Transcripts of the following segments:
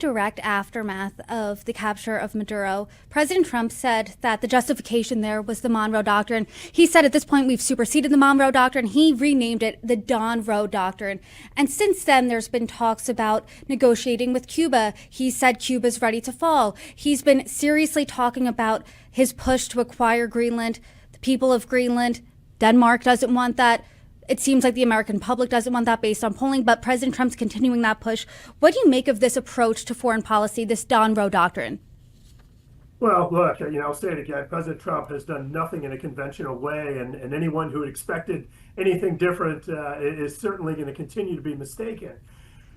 Direct aftermath of the capture of Maduro, President Trump said that the justification there was the Monroe Doctrine. He said at this point we've superseded the Monroe Doctrine. He renamed it the Don Roe Doctrine. And since then, there's been talks about negotiating with Cuba. He said Cuba's ready to fall. He's been seriously talking about his push to acquire Greenland, the people of Greenland. Denmark doesn't want that. It seems like the American public doesn't want that based on polling, but President Trump's continuing that push. What do you make of this approach to foreign policy, this Don Roe Doctrine? Well, look, I'll say it again. President Trump has done nothing in a conventional way, and anyone who had expected anything different is certainly going to continue to be mistaken.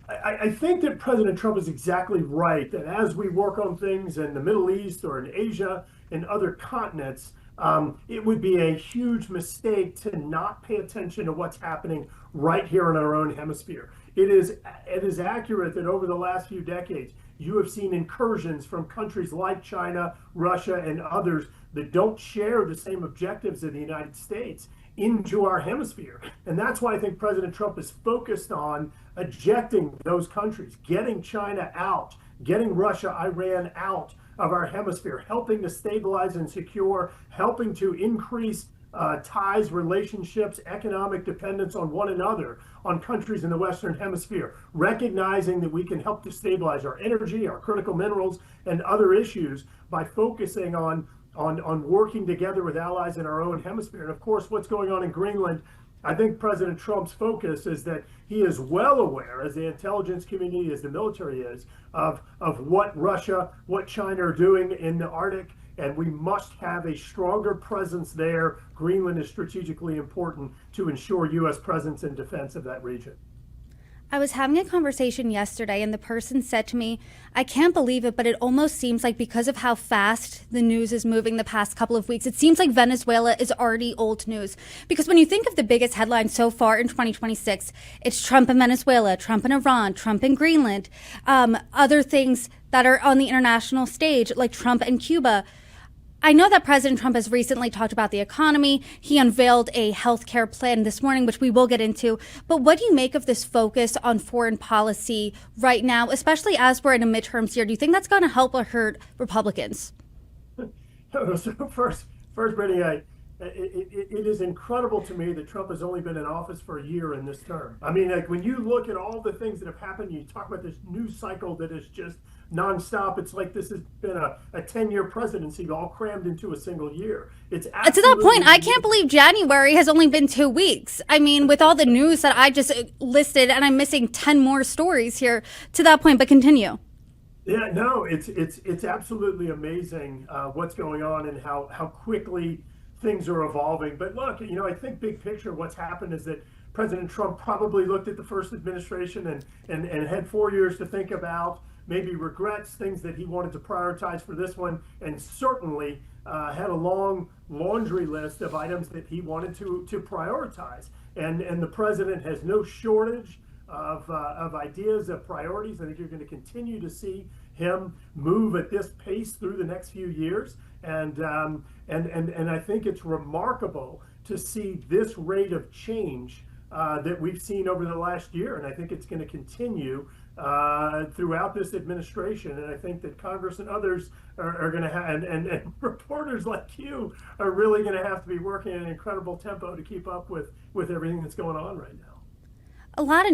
I think that President Trump is exactly right that as we work on things in the Middle East or in Asia and other continents, it would be a huge mistake to not pay attention to what's happening right here in our own hemisphere. It is accurate that over the last few decades, you have seen incursions from countries like China, Russia, and others that don't share the same objectives of the United States into our hemisphere. And that's why I think President Trump is focused on ejecting those countries, getting China out, getting Russia, Iran out of our hemisphere, helping to stabilize and secure, helping to increase ties, relationships, economic dependence on one another, on countries in the Western Hemisphere, recognizing that we can help to stabilize our energy, our critical minerals, and other issues by focusing on working together with allies in our own hemisphere. And of course, what's going on in Greenland, I think President Trump's focus is that he is well aware, as the intelligence community, as the military is, of what Russia, what China are doing in the Arctic, and we must have a stronger presence there. Greenland is strategically important to ensure U.S. presence and defense of that region. I was having a conversation yesterday, and the person said to me, I can't believe it, but it almost seems like because of how fast the news is moving the past couple of weeks, it seems like Venezuela is already old news. Because when you think of the biggest headlines so far in 2026, it's Trump in Venezuela, Trump in Iran, Trump in Greenland, other things that are on the international stage, like Trump and Cuba. I know that President Trump has recently talked about the economy. He unveiled a healthcare plan this morning, which we will get into. But what do you make of this focus on foreign policy right now, especially as we're in a midterms year? Do you think that's going to help or hurt Republicans? So Brittany, it is incredible to me that Trump has only been in office for a year in this term. I mean, like when you look at all the things that have happened, you talk about this news cycle that is just nonstop. It's like this has been a 10-year presidency all crammed into a single year. It's To that absolutely point, I can't believe January has only been 2 weeks. I mean, with all the news that I just listed, and I'm missing 10 more stories here to that point, but continue. Yeah, no, it's absolutely amazing what's going on and how quickly things are evolving. But look, I think big picture, what's happened is that President Trump probably looked at the first administration and had 4 years to think about, maybe regrets things that he wanted to prioritize for this one, and certainly had a long laundry list of items that he wanted to prioritize. And the president has no shortage of ideas, of priorities. I think you're going to continue to see him move at this pace through the next few years. And I think it's remarkable to see this rate of change that we've seen over the last year. And I think it's going to continue throughout this administration. And I think that Congress and others are going to have, and reporters like you are really going to have to be working at an incredible tempo to keep up with everything that's going on right now. A lot of